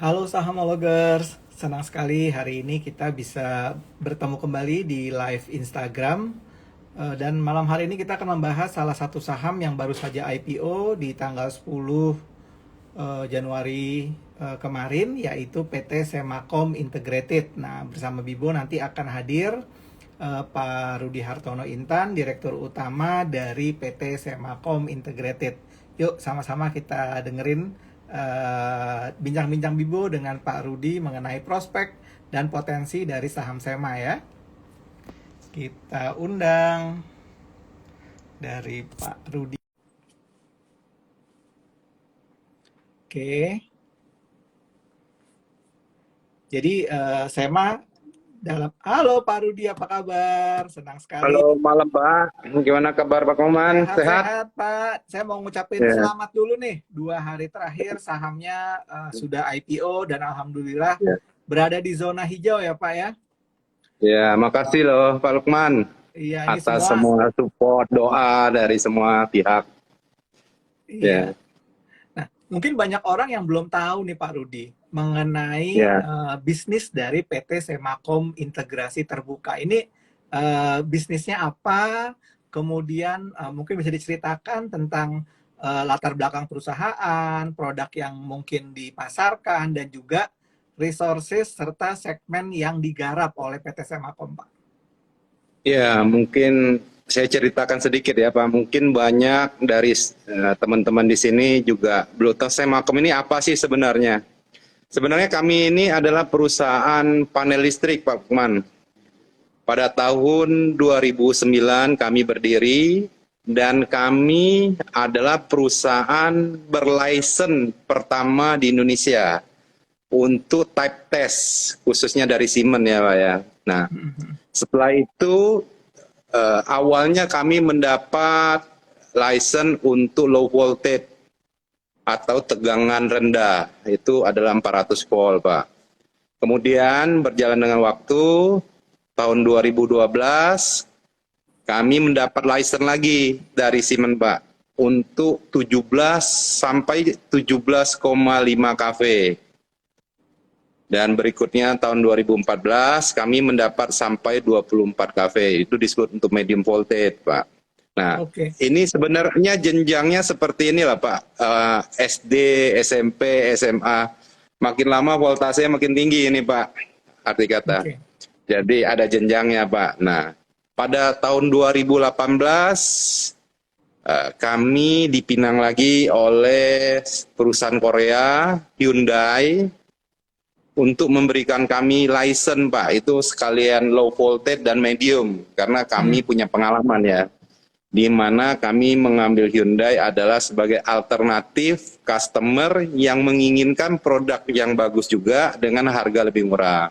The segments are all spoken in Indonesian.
Halo sahamologers, senang sekali hari ini kita bisa bertemu kembali di live Instagram. Dan malam hari ini kita akan membahas salah satu saham yang baru saja IPO di tanggal 10 Januari kemarin, yaitu PT Semakom Integrated. Nah, bersama Bibo nanti akan hadir Pak Rudi Hartono Intan, Direktur Utama dari PT Semakom Integrated. Yuk sama-sama kita dengerin bincang-bincang Bibo dengan Pak Rudi mengenai prospek dan potensi dari saham Sema ya. Kita undang dari Pak Rudi. Oke. Jadi Sema dalam halo Pak Rudi, apa kabar? Senang sekali. Halo malam Pak, gimana kabar Pak Koman? Sehat? Sehat-sehat Pak. Saya mau ngucapin Ya, selamat dulu nih. 2 hari terakhir sahamnya sudah IPO dan alhamdulillah ya, berada di zona hijau ya Pak ya. ya, makasih loh Pak Lukman Iya, ini atas semua. semua support doa dari semua pihak. Iya. Ya, Nah, mungkin banyak orang yang belum tahu nih Pak Rudi mengenai ya, bisnis dari PT Semakom Integrasi Terbuka. Ini bisnisnya apa? Kemudian mungkin bisa diceritakan tentang latar belakang perusahaan, produk yang mungkin dipasarkan, dan juga resources serta segmen yang digarap oleh PT Semakom, Pak. ya, mungkin saya ceritakan sedikit ya Pak. Mungkin banyak dari teman-teman di sini juga belum tahu Semakom ini apa sih sebenarnya. Sebenarnya kami ini adalah perusahaan panel listrik Pak Lukman. Pada tahun 2009 kami berdiri dan kami adalah perusahaan berlicense pertama di Indonesia untuk type test khususnya dari Siemens ya Pak ya. Nah, setelah itu awalnya kami mendapat license untuk low voltage atau tegangan rendah, itu adalah 400 volt Pak. Kemudian berjalan dengan waktu, tahun 2012 kami mendapat license lagi dari Siemens Pak untuk 17 sampai 17,5 kV. Dan berikutnya tahun 2014 kami mendapat sampai 24 kV. Itu disebut untuk medium voltage Pak. Nah, Oke. ini sebenarnya jenjangnya seperti inilah Pak. SD, SMP, SMA. Makin lama voltasenya makin tinggi ini Pak. Arti kata. Oke. Jadi ada jenjangnya Pak. Nah, pada tahun 2018 kami dipinang lagi oleh perusahaan Korea, Hyundai, untuk memberikan kami license Pak. Itu sekalian low voltage dan medium. Karena kami punya pengalaman ya. Di mana kami mengambil Hyundai adalah sebagai alternatif customer yang menginginkan produk yang bagus juga dengan harga lebih murah.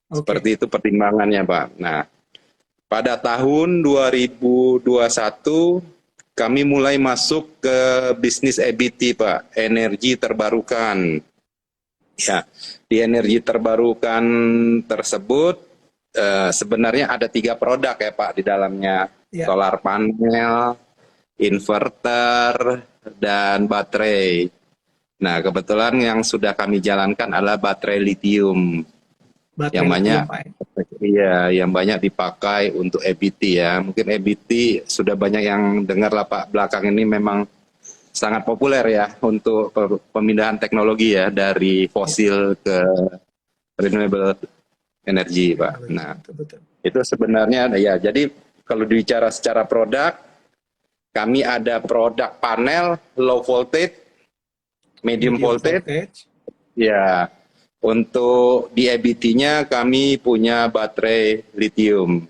Oke. Seperti itu pertimbangannya Pak. Nah, pada tahun 2021 kami mulai masuk ke bisnis EBT Pak, energi terbarukan. Ya, di energi terbarukan tersebut sebenarnya ada 3 produk ya Pak di dalamnya. Ya. Solar panel, inverter, dan baterai. Nah, kebetulan yang sudah kami jalankan adalah baterai lithium yang Baterai banyak, lithium, Pak. iya, yang banyak dipakai untuk EBT ya. Mungkin EBT sudah banyak yang dengar lah Pak, belakang ini memang sangat populer ya untuk pemindahan teknologi ya dari Ya. fosil ke renewable energy Pak. Teknologi. Nah, Betul-betul. itu sebenarnya ya, jadi kalau bicara secara produk, kami ada produk panel low voltage, medium Medium voltage, voltage. ya. Untuk di EBT-nya kami punya baterai lithium.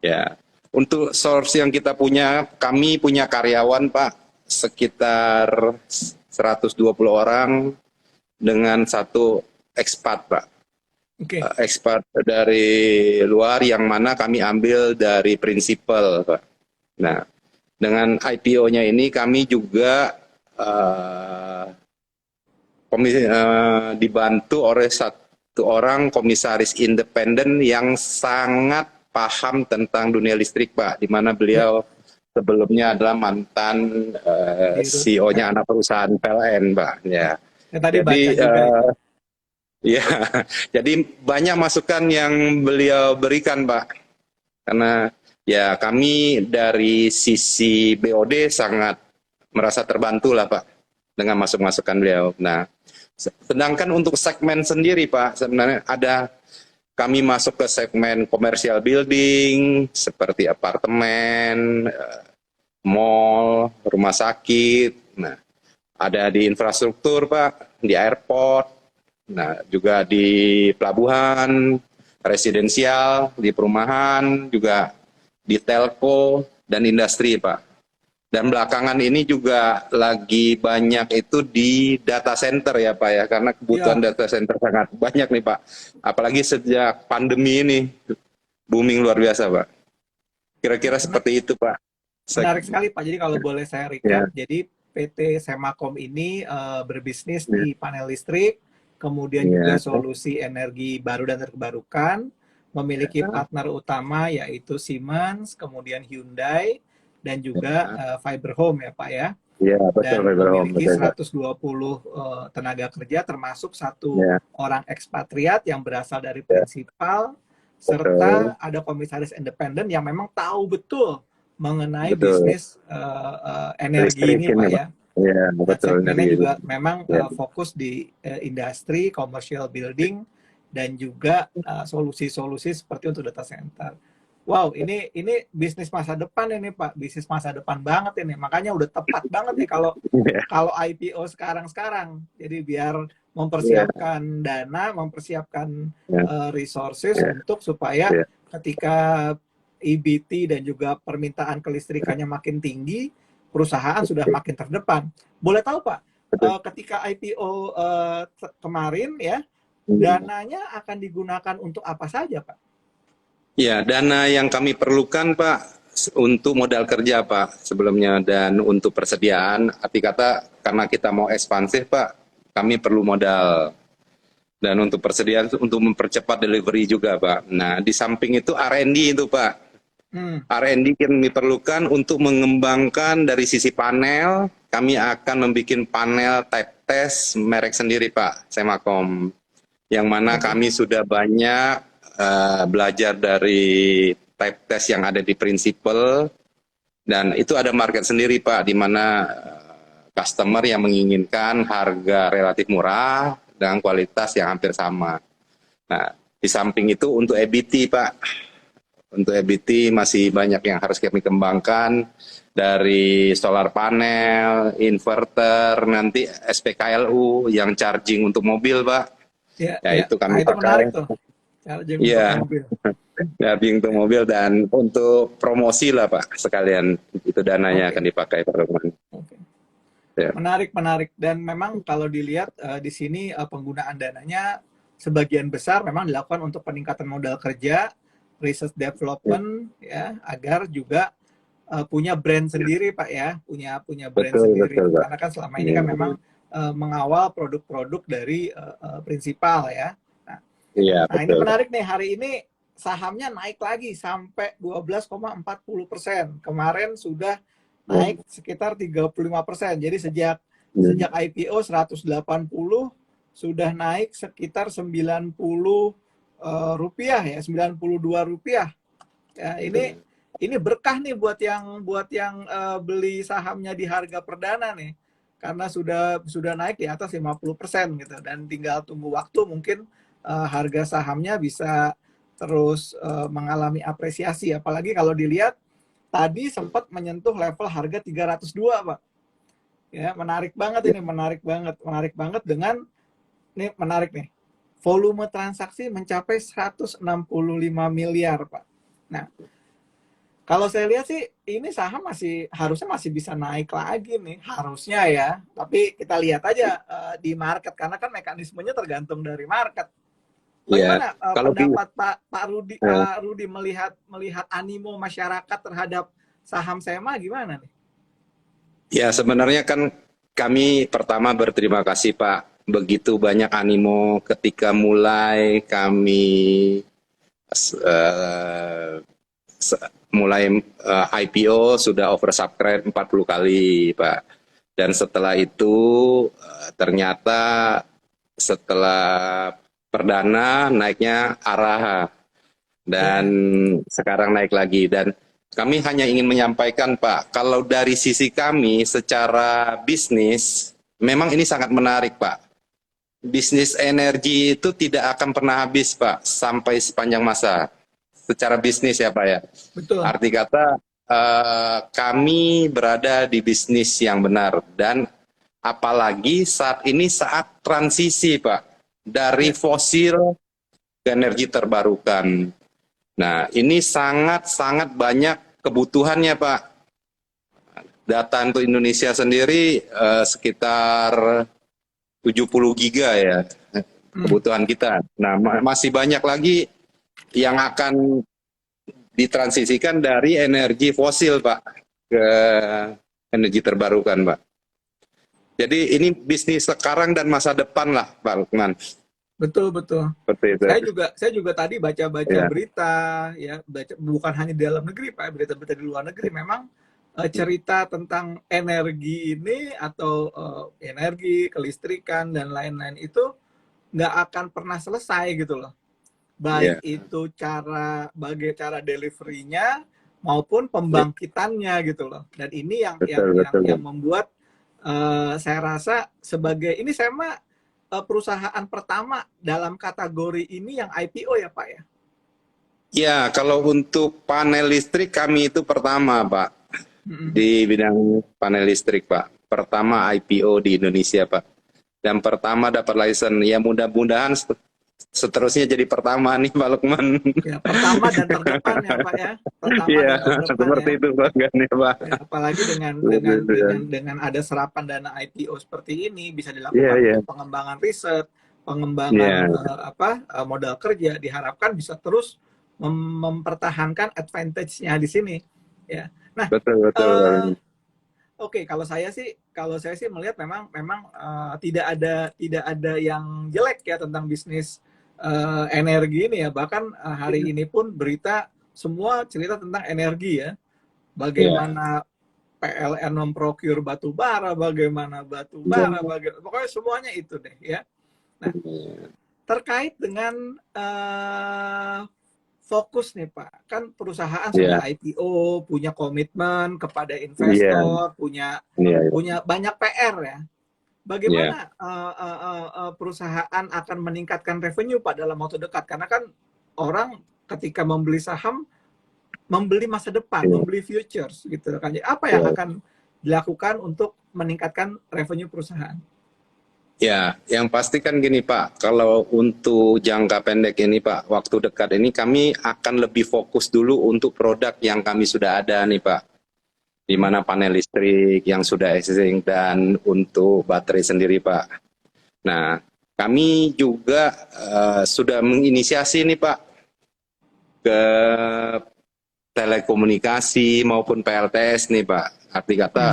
Ya. Untuk source yang kita punya, kami punya karyawan Pak sekitar 120 orang dengan 1 expat Pak. Oke. Expat dari luar yang mana kami ambil dari prinsipal Pak. Nah, dengan IPO-nya ini kami juga dibantu oleh 1 orang komisaris independen yang sangat paham tentang dunia listrik Pak, di mana Ya. beliau sebelumnya adalah mantan Dirut. CEO-nya anak perusahaan PLN Pak. Ya, Saya tadi jadi baca juga itu. Iya, jadi banyak masukan yang beliau berikan, Pak. Karena ya kami dari sisi BOD sangat merasa terbantu lah, Pak, dengan masukan beliau. Nah, sedangkan untuk segmen sendiri, Pak, sebenarnya ada kami masuk ke segmen commercial building seperti apartemen, mall, rumah sakit. Nah, ada di infrastruktur, Pak, di airport, nah juga di pelabuhan, residensial, di perumahan, juga di telco dan industri, Pak. Dan belakangan ini juga lagi banyak itu di data center ya Pak ya, karena kebutuhan Ya, data center sangat banyak nih Pak. Apalagi sejak pandemi ini booming luar biasa Pak. ya, Kira-kira seperti itu Pak. menarik sekali Pak. Jadi kalau boleh saya Ya, recap, jadi PT Semakom ini berbisnis ya, di panel listrik, kemudian juga ya, solusi energi baru dan terbarukan, memiliki partner utama yaitu Siemens, kemudian Hyundai, dan juga Fiber Home ya Pak ya. ya, betul Dan Pak Bro, memiliki betul Pak. 120 tenaga kerja termasuk satu Ya, orang ekspatriat yang berasal dari ya, prinsipal betul, serta ada komisaris independen yang memang tahu betul mengenai betul. bisnis energi Listrik ini Pak ini Pak. ya. Ya, Dan betul segmennya energi. juga memang Ya, fokus di industri, commercial building, dan juga solusi-solusi seperti untuk data center. Wow, ini bisnis masa depan ini Pak, bisnis masa depan banget ini. Makanya udah tepat banget nih kalau ya, kalau IPO sekarang-sekarang. Jadi biar ya, mempersiapkan dana, mempersiapkan ya, resources ya, untuk supaya ya. ketika EBT dan juga permintaan kelistrikannya makin tinggi, perusahaan sudah Oke, makin terdepan. Boleh tahu Pak, betul. ketika IPO kemarin ya, Hmm. dananya akan digunakan untuk apa saja Pak? Ya, dana yang kami perlukan, Pak, untuk modal kerja, Pak, sebelumnya, dan untuk persediaan, arti kata, karena kita mau ekspansif, Pak, kami perlu modal. Dan untuk persediaan, untuk mempercepat delivery juga, Pak. Nah, di samping itu R&D itu, Pak. Hmm, R&D kami perlukan untuk mengembangkan dari sisi panel, kami akan membuat panel type test merek sendiri, Pak, Semakom. Yang mana oke. kami sudah banyak belajar dari type test yang ada di prinsipal, dan itu ada market sendiri Pak, di mana customer yang menginginkan harga relatif murah dengan kualitas yang hampir sama. Nah, di samping itu untuk EBT Pak, untuk EBT masih banyak yang harus kami kembangkan, dari solar panel, inverter, nanti SPKLU yang charging untuk mobil Pak, Ya, ya ya. itu Nah, kami itu menarik pakai. tuh. Charging untuk Iya, mobil. dubbing untuk Ya, mobil dan untuk promosi lah Pak, sekalian itu dananya akan oke. dipakai Pak Lukman. Oke. Ya. Menarik, menarik. Dan memang kalau dilihat di sini penggunaan dananya sebagian besar memang dilakukan untuk peningkatan modal kerja, research Ya. development, ya, agar juga punya brand sendiri, Pak ya, punya punya brand Betul, betul sendiri. Pak. Karena kan selama ini Iya, kan memang mengawal produk-produk dari prinsipal ya. Nah, iya nah ini betul Pak. menarik nih, hari ini sahamnya naik lagi sampai 12,40%. Kemarin sudah Ya. naik sekitar 35%. Jadi sejak sejak Ya. IPO 180 sudah naik sekitar 90 rupiah ya, 92 rupiah. Ya, ini berkah nih buat yang beli sahamnya di harga perdana nih. Karena sudah naik di atas 50% gitu dan tinggal tunggu waktu mungkin harga sahamnya bisa terus mengalami apresiasi, apalagi kalau dilihat tadi sempat menyentuh level harga 302 Pak. Ya, menarik banget Ya. ini, menarik banget dengan nih, menarik nih. Volume transaksi mencapai 165 miliar, Pak. Nah, kalau saya lihat sih ini saham harusnya masih bisa naik lagi nih, harusnya ya. Tapi kita lihat aja di market karena kan mekanismenya tergantung dari market. Ya. Bagaimana Kalau di pendapat Pak Rudi eh, melihat melihat animo masyarakat terhadap saham SEMA gimana nih? ya sebenarnya kan kami pertama berterima kasih Pak, begitu banyak animo ketika mulai kami eh, mulai IPO sudah oversubscribe 40 kali Pak. Dan setelah itu ternyata setelah perdana, naiknya Araha, dan Ya, sekarang naik lagi. Dan kami hanya ingin menyampaikan Pak, kalau dari sisi kami secara bisnis, memang ini sangat menarik Pak. Bisnis energi itu tidak akan pernah habis Pak, sampai sepanjang masa. Secara bisnis ya Pak ya. betul. Arti kata kami berada di bisnis yang benar, dan apalagi saat ini saat transisi Pak, dari Ya, fosil ke energi terbarukan. Nah, ini sangat-sangat banyak kebutuhannya Pak. Data untuk Indonesia sendiri sekitar 70 giga ya hmm, kebutuhan kita. Nah, masih banyak lagi yang akan ditransisikan dari energi fosil Pak ke energi terbarukan Pak. Jadi ini bisnis sekarang dan masa depan lah Pak Lukman. betul betul. Seperti itu. Saya juga tadi baca-baca Ya, berita, ya, bukan hanya di dalam negeri Pak, berita-berita di luar negeri memang cerita tentang energi ini atau energi, kelistrikan dan lain-lain itu nggak akan pernah selesai gitu loh. Baik ya, itu cara deliverynya maupun ya, pembangkitannya gitu loh. Dan ini yang yang betul yang betul. yang membuat saya rasa sebagai ini saya mah perusahaan pertama dalam kategori ini yang IPO ya Pak ya. Ya, kalau untuk panel listrik kami itu pertama Pak Mm-mm. di bidang panel listrik Pak. Pertama IPO di Indonesia Pak. Dan pertama dapat license. Ya mudah-mudahan seterusnya jadi pertama nih Pak Lukman. Ya, pertama dan terdepan ya Pak ya. Pertama Iya, dan terdepan seperti ya. itu Pak, kan ya Pak. Ya, apalagi dengan dengan Betul, dengan betul. dengan ada serapan dana IPO seperti ini bisa Iya, dilakukan iya, untuk pengembangan riset, pengembangan iya, modal kerja diharapkan bisa terus mempertahankan advantage-nya di sini ya. Nah, betul, betul. eh, oke, kalau saya sih melihat memang memang tidak ada yang jelek ya tentang bisnis energi ini ya. Bahkan hari ini pun berita semua cerita tentang energi ya. Iya. Bagaimana PLN memprocure batu bara, bagaimana batu bara, pokoknya semuanya itu deh ya. Nah, terkait dengan fokus nih Pak, kan perusahaan Iya, sudah IPO, punya komitmen kepada iya, investor, punya iya, punya banyak PR ya. iya, Bagaimana perusahaan akan meningkatkan revenue Pak dalam waktu dekat? Karena kan orang ketika membeli saham membeli masa depan, iya, membeli futures gitu kan. Jadi apa yang iya. akan dilakukan untuk meningkatkan revenue perusahaan? Ya, yang pasti kan gini Pak, kalau untuk jangka pendek ini Pak, waktu dekat ini kami akan lebih fokus dulu untuk produk yang kami sudah ada nih Pak, di Hmm. mana panel listrik yang sudah existing dan untuk baterai sendiri Pak. Nah, kami juga sudah menginisiasi nih Pak ke telekomunikasi maupun PLTS nih Pak. Arti kata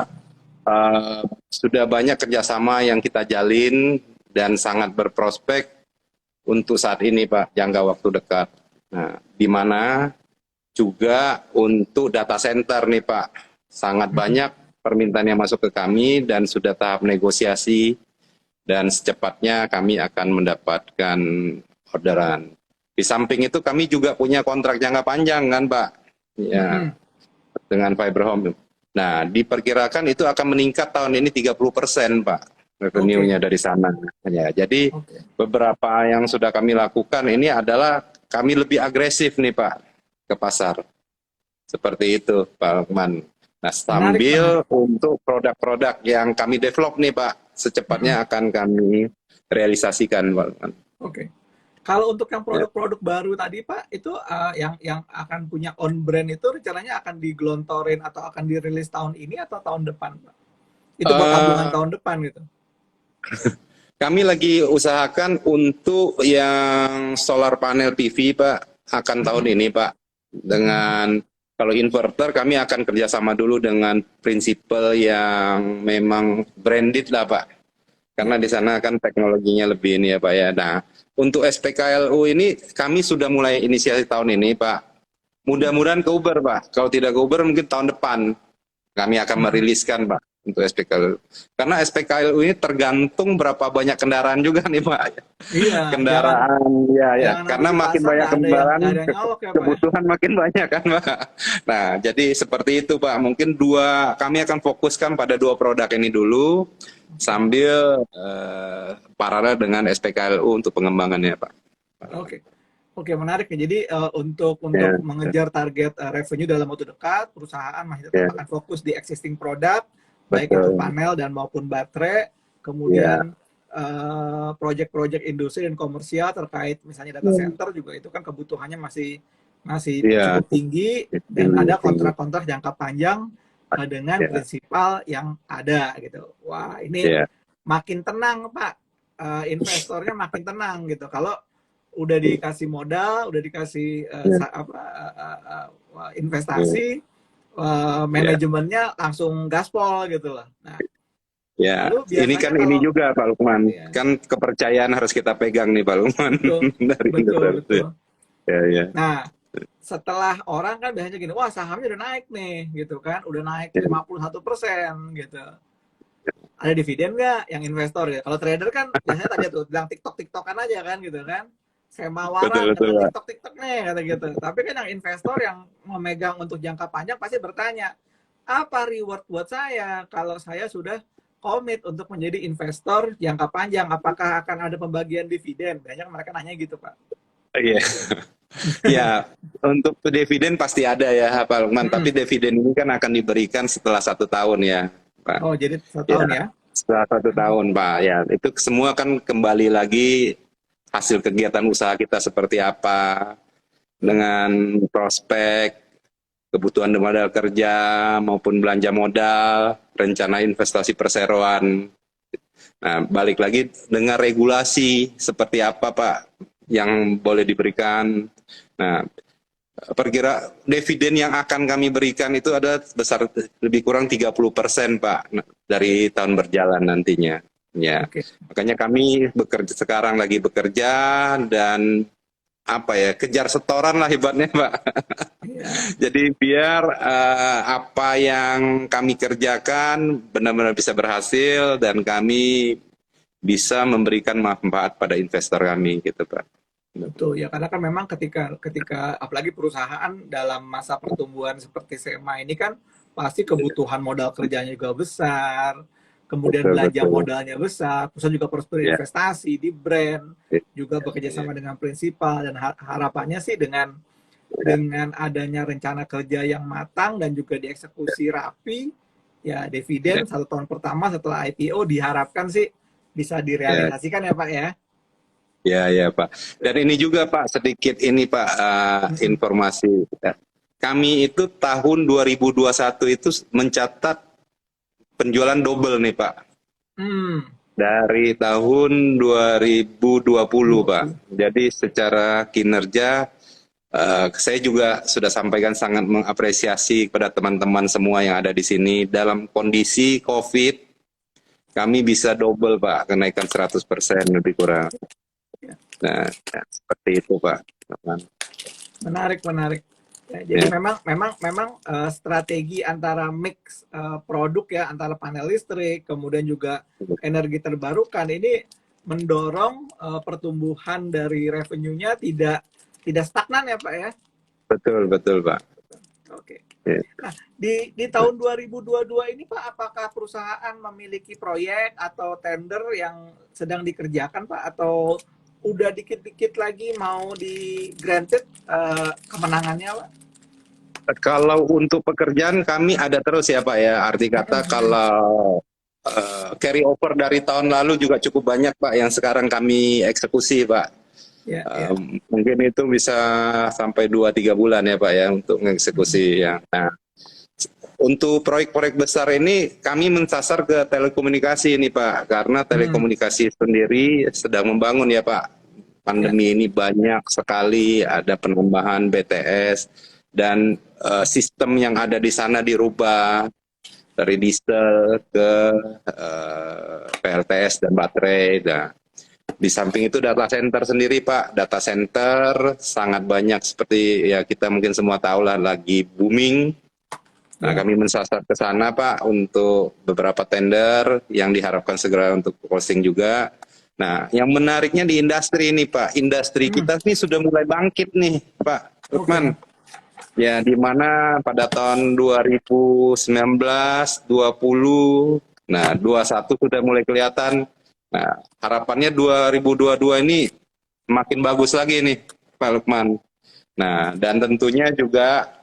Hmm. sudah banyak kerjasama yang kita jalin dan sangat berprospek untuk saat ini Pak, jangka waktu dekat. Nah, di mana juga untuk data center nih Pak, sangat Hmm. banyak permintaan yang masuk ke kami dan sudah tahap negosiasi dan secepatnya kami akan mendapatkan orderan. Di samping itu kami juga punya kontrak jangka panjang kan Pak, ya, Hmm. dengan fiber home. Nah, diperkirakan itu akan meningkat tahun ini 30% Pak, Oke, revenue-nya dari sana. Ya, jadi oke. beberapa yang sudah kami lakukan ini adalah kami lebih agresif nih Pak ke pasar. Seperti itu Pak Lukman. Nah, Menarik, menarik. sambil untuk produk-produk yang kami develop nih Pak, Hmm. secepatnya akan kami realisasikan Pak Lukman. Oke. Kalau untuk yang Ya. produk-produk baru tadi Pak, itu yang akan punya on brand itu rencananya akan digelontorin atau akan dirilis tahun ini atau tahun depan Pak? Itu buat tabungan Eh, tahun depan gitu. Kami lagi usahakan untuk yang solar panel PV Pak, akan tahun Hmm. ini Pak. Hmm. Dengan kalau inverter kami akan kerjasama dulu dengan prinsipal yang memang branded lah Pak. Karena Ya. di sana kan teknologinya lebih ini ya Pak ya. Nah, untuk SPKLU ini kami sudah mulai inisiasi tahun ini Pak. Hmm. Mudah-mudahan ke Uber Pak. Kalau tidak ke Uber mungkin tahun depan kami akan Hmm. meriliskan Pak. untuk SPKLU. Karena SPKLU ini tergantung berapa banyak kendaraan juga nih Pak. Iya, jangan Kendaraan, ya. jangan nanti Karena di makin pasar banyak kendaraan, nggak ada yang nyolok ya Pak ya. kebutuhan makin banyak kan Pak. Nah, jadi seperti itu Pak. Mungkin kami akan fokuskan pada dua produk ini dulu, sambil paralel dengan SPKLU untuk pengembangannya Pak. Oke. Oke, menarik ya. Jadi untuk Ya, mengejar target revenue dalam waktu dekat, perusahaan masih tetap ya, akan fokus di existing produk, baik itu betul. panel dan maupun baterai. Ya, Kemudian proyek-proyek industri dan komersial terkait misalnya data center juga itu kan kebutuhannya masih masih ya, cukup tinggi dan tinggi, ada tinggi. kontrak-kontrak jangka panjang dengan Ya, prinsipal yang ada gitu. Wah, ini ya, makin tenang Pak. Investornya makin tenang gitu. Kalau udah dikasih modal, udah dikasih ya, investasi, ya. manajemennya langsung gaspol gitu loh. Nah, Ya, lalu ini biasanya kan ini kalau juga Pak Lukman, ya, kan kepercayaan harus kita pegang nih Pak Lukman betul, dari betul, investor. betul. Ya, ya, Nah, setelah orang kan biasanya gini, wah sahamnya udah naik nih, gitu kan, udah naik ya, 51% gitu. Ada dividen nggak yang investor ya? Kalau trader kan biasanya tadi tuh bilang TikTok-TikTokan aja kan gitu kan. Saya betul mawaran betul kata Pak. TikTok nih kata gitu. Tapi kan yang investor yang memegang untuk jangka panjang pasti bertanya, apa reward buat saya kalau saya sudah komit untuk menjadi investor jangka panjang? Apakah akan ada pembagian dividen? Banyak mereka nanya gitu, Pak. Iya, ya, untuk dividen pasti ada ya Pak Lukman, tapi Mm-mm. dividen ini kan akan diberikan setelah 1 tahun ya Pak. Oh, jadi setahun Ya, ya? setelah 1 tahun Pak. Ya, itu semua kan kembali lagi hasil kegiatan usaha kita seperti apa, Betul. dengan prospek kebutuhan modal kerja maupun belanja modal, rencana investasi perseroan. Nah, balik lagi dengan regulasi seperti apa Pak yang boleh diberikan. Nah, perkira dividen yang akan kami berikan itu ada besar lebih kurang 30% Pak dari tahun berjalan nantinya. Ya, Oke. makanya kami sekarang lagi bekerja dan apa ya, kejar setoran lah hebatnya Pak. Iya. Jadi biar apa yang kami kerjakan benar-benar bisa berhasil dan kami bisa memberikan manfaat pada investor kami gitu Pak. Betul ya, karena kan memang ketika ketika apalagi perusahaan dalam masa pertumbuhan seperti SMA ini kan pasti kebutuhan modal kerjanya juga besar, kemudian Betul belanja betul. modalnya besar, perusahaan juga harus Ya, berinvestasi di brand, ya, juga bekerja ya, sama dengan prinsipal dan harapannya sih ya, dengan adanya rencana kerja yang matang dan juga dieksekusi rapi, ya dividen ya, 1 tahun pertama setelah IPO diharapkan sih bisa ya, direalisasikan ya Pak ya. ya, ya, Pak. Dan ini juga Pak, sedikit ini Pak, Mm-mm. informasi. Kami itu tahun 2021 itu mencatat penjualan double nih Pak. Hmm, Dari tahun 2020 Pak. 20. Jadi secara kinerja saya juga sudah sampaikan sangat mengapresiasi kepada teman-teman semua yang ada di sini. Dalam kondisi COVID, kami bisa double Pak, kenaikan 100% lebih kurang. Nah, ya, seperti itu Pak. Menarik, menarik. Ya, jadi Ya, memang strategi antara mix produk ya antara panel listrik kemudian juga energi terbarukan ini mendorong pertumbuhan dari revenue-nya tidak stagnan ya Pak ya. betul, betul Pak. Oke. Ya. Nah, di tahun 2022 ini Pak, apakah perusahaan memiliki proyek atau tender yang sedang dikerjakan Pak atau udah dikit-dikit lagi mau di granted kemenangannya Pak? Kalau untuk pekerjaan kami ada terus ya Pak ya. Arti kata kalau carry over dari tahun lalu juga cukup banyak Pak yang sekarang kami eksekusi Pak. Ya, ya. Mungkin itu bisa sampai 2-3 bulan ya Pak ya untuk mengeksekusi ya. Nah, untuk proyek-proyek besar ini kami mensasar ke telekomunikasi ini Pak, karena Hmm, telekomunikasi sendiri sedang membangun ya Pak. ya, Pandemi ini banyak sekali ada penambahan BTS dan sistem yang ada di sana dirubah dari diesel ke PLTS dan baterai. Nah, di samping itu data center sendiri Pak, data center sangat banyak seperti ya kita mungkin semua tahu lah lagi booming. Nah, Ya. kami mensasar ke sana Pak untuk beberapa tender yang diharapkan segera untuk closing juga. Nah, yang menariknya di industri ini Pak, industri Hmm, kita ini sudah mulai bangkit nih Pak Lukman. oke. Ya, di mana pada tahun 2019, 20, nah 21 sudah mulai kelihatan. Nah, harapannya 2022 ini makin bagus lagi nih Pak Lukman. Nah, dan tentunya juga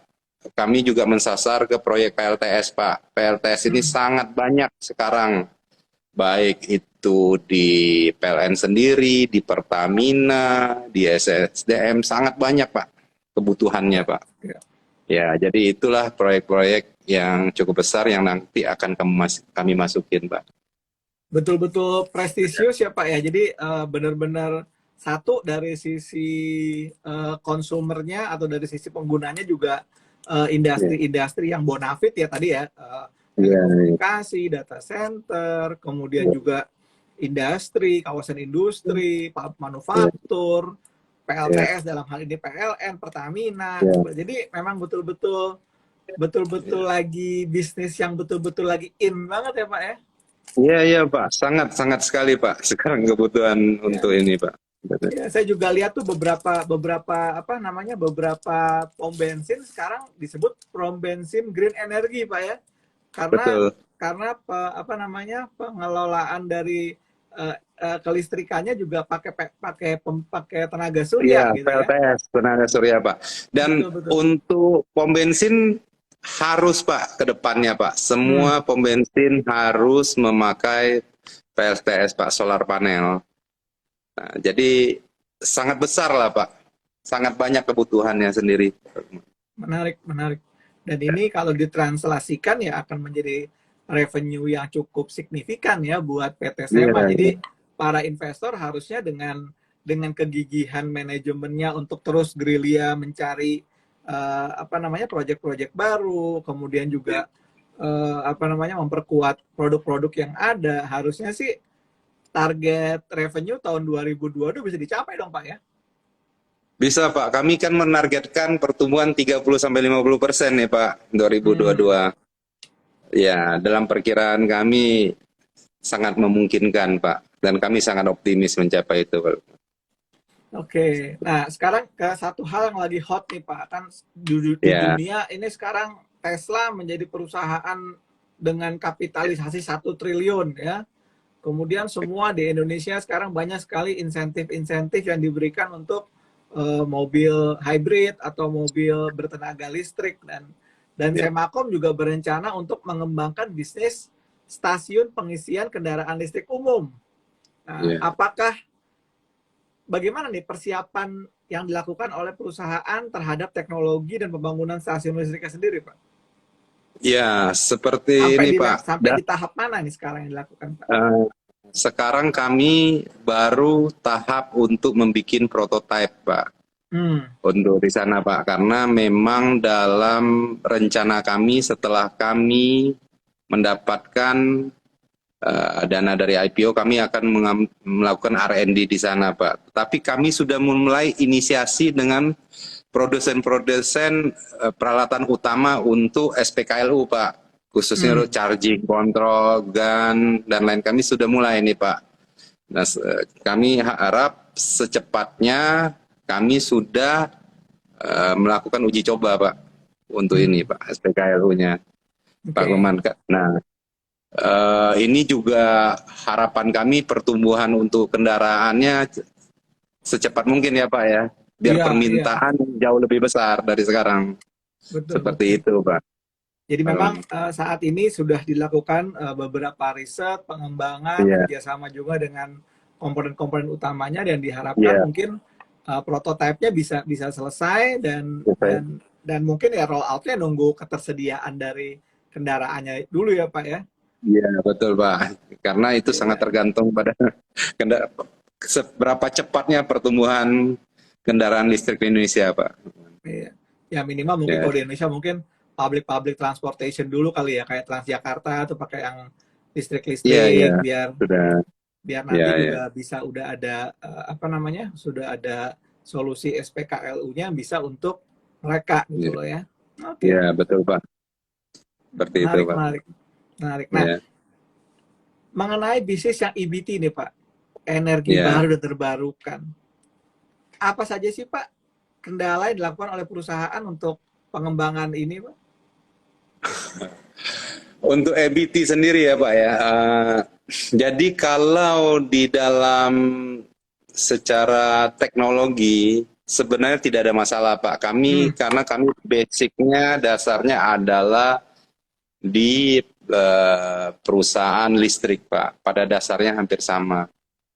kami juga mensasar ke proyek PLTS, Pak. PLTS ini Hmm. sangat banyak sekarang, baik itu di PLN sendiri, di Pertamina, di SSDM, sangat banyak, Pak, kebutuhannya, Ya, Pak. ya. Ya, jadi itulah proyek-proyek yang cukup besar yang nanti akan kami masukin, Pak. Betul-betul prestisius ya Pak ya. Jadi benar-benar satu dari sisi konsumernya atau dari sisi penggunanya juga Iya, industri-industri yang bonafit ya tadi ya. iya, Telekomunikasi, data center, kemudian iya, juga industri, kawasan industri, iya, manufaktur, iya, PLTS dalam hal ini PLN, Pertamina. iya, Jadi memang betul-betul betul-betul iya. lagi bisnis yang betul-betul lagi in banget ya Pak ya. Iya, iya, Pak. Sangat, sangat sekali, Pak. Sekarang kebutuhan Ya. untuk ini, Pak. Ya, saya juga lihat tuh beberapa beberapa apa namanya beberapa pom bensin sekarang disebut pom bensin green energy Pak ya. Karena Betul. apa namanya pengelolaan dari kelistrikannya juga pakai tenaga surya Iya, gitu ya. PLTS, tenaga surya, Pak. Dan Betul betul. untuk pom bensin harus, Pak, ke depannya, Pak. Hmm. Semua pom bensin harus memakai PLTS, Pak, solar panel. Nah, jadi sangat besar lah, Pak. Sangat banyak kebutuhannya sendiri. Menarik, menarik. Dan ini kalau ditranslasikan ya akan menjadi revenue yang cukup signifikan ya buat PT Iya, Sema. iya, Jadi para investor harusnya dengan kegigihan manajemennya untuk terus gerilya mencari apa namanya proyek-proyek baru, kemudian juga apa namanya memperkuat produk-produk yang ada, harusnya sih target revenue tahun 2022 bisa dicapai dong Pak ya. bisa, Pak. Kami kan menargetkan pertumbuhan 30-50% nih, Pak, Hmm. 2022. Ya, dalam perkiraan kami sangat memungkinkan, Pak. Dan kami sangat optimis mencapai itu, Pak. Oke, nah sekarang ke satu hal yang lagi hot nih Pak, kan di Ya, dunia ini sekarang Tesla menjadi perusahaan dengan kapitalisasi 1 triliun ya. Kemudian semua di Indonesia sekarang banyak sekali insentif-insentif yang diberikan untuk mobil hybrid atau mobil bertenaga listrik dan ya, Semakom juga berencana untuk mengembangkan bisnis stasiun pengisian kendaraan listrik umum. Nah, ya. apakah bagaimana nih persiapan yang dilakukan oleh perusahaan terhadap teknologi dan pembangunan stasiun listriknya sendiri, Pak? Ya, seperti ini, Pak. Sampai di tahap mana nih sekarang yang dilakukan, Pak? Eh, sekarang kami baru tahap untuk membuat prototipe, Pak. Hmm, Untuk di sana, Pak. Karena memang dalam rencana kami setelah kami mendapatkan dana dari IPO, kami akan melakukan R&D di sana, Pak. Tapi kami sudah memulai inisiasi dengan produsen-produsen peralatan utama untuk SPKLU, Pak. Khususnya untuk hmm. charging, control, gun, dan lain kami sudah mulai nih, Pak. Nah, kami harap secepatnya kami sudah melakukan uji coba, Pak, untuk ini, Hmm. Pak, SPKLU-nya, Pak Oke. Luman. Nah, ini juga harapan kami pertumbuhan untuk kendaraannya secepat mungkin ya Pak ya, biar Iya, iya. permintaan jauh lebih besar dari sekarang. Betul, Seperti betul. itu Pak. Jadi memang saat ini sudah dilakukan beberapa riset, pengembangan, Iya, kerjasama juga dengan komponen-komponen utamanya dan diharapkan iya, mungkin prototipenya bisa bisa selesai iya, dan mungkin ya roll outnya nunggu ketersediaan dari kendaraannya dulu ya Pak ya. iya, betul Pak. Karena itu sangat Iya, tergantung pada seberapa cepatnya pertumbuhan kendaraan listrik di Indonesia Pak. iya. Ya minimal mungkin Ya, kalau di Indonesia mungkin public transportation dulu kali ya kayak Transjakarta tuh pakai yang iya, iya, listrik-listrik biar sudah, biar ya, nanti ya, juga bisa udah ada apa namanya sudah ada solusi SPKLU-nya bisa untuk mereka gitu ya, loh ya. ya, Oke. betul Pak. Seperti itu, Menarik, Pak. menarik, menarik. Nah, Ya, mengenai bisnis yang EBT nih Pak, energi ya. baru dan terbarukan. Apa saja sih Pak kendala yang dilakukan oleh perusahaan untuk pengembangan ini Pak? Untuk EBT sendiri ya Pak ya. Jadi kalau di dalam secara teknologi sebenarnya tidak ada masalah Pak. Hmm, Karena kami basicnya dasarnya adalah di perusahaan listrik Pak. Pada dasarnya hampir sama.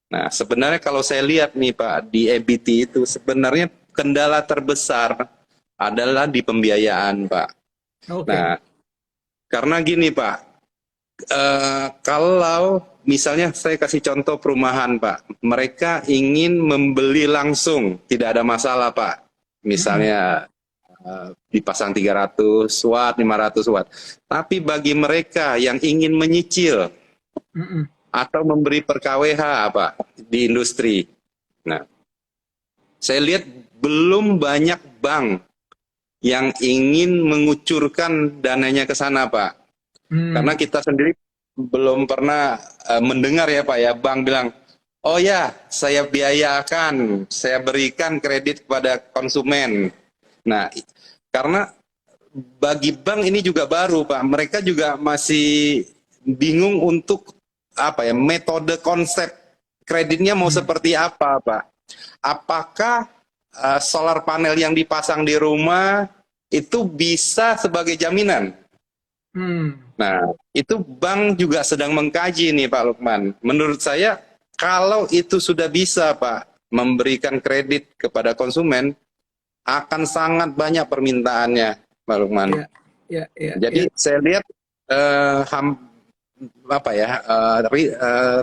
Nah sebenarnya kalau saya lihat nih Pak di EBT itu sebenarnya kendala terbesar adalah di pembiayaan Pak. oke. Nah karena gini Pak, kalau misalnya saya kasih contoh perumahan Pak, mereka ingin membeli langsung, tidak ada masalah Pak. Mm-mm. Misalnya dipasang 300 watt, 500 watt. Tapi bagi mereka yang ingin menyicil Mm-mm. atau memberi per kWh Pak di industri. Nah, saya lihat belum banyak bank yang ingin mengucurkan dananya ke sana Pak. Karena Hmm. kita sendiri belum pernah mendengar ya Pak ya, bank bilang, oh ya saya biayakan, saya berikan kredit kepada konsumen. Nah, karena bagi bank ini juga baru Pak, mereka juga masih bingung untuk apa ya, metode konsep kreditnya mau Hmm. seperti apa Pak. Apakah solar panel yang dipasang di rumah itu bisa sebagai jaminan? Hmm. Nah, itu bank juga sedang mengkaji nih Pak Lukman. Menurut saya, kalau itu sudah bisa Pak memberikan kredit kepada konsumen, akan sangat banyak permintaannya Pak Lukman. Ya, ya, ya, ya. Jadi saya lihat eh, ham- apa ya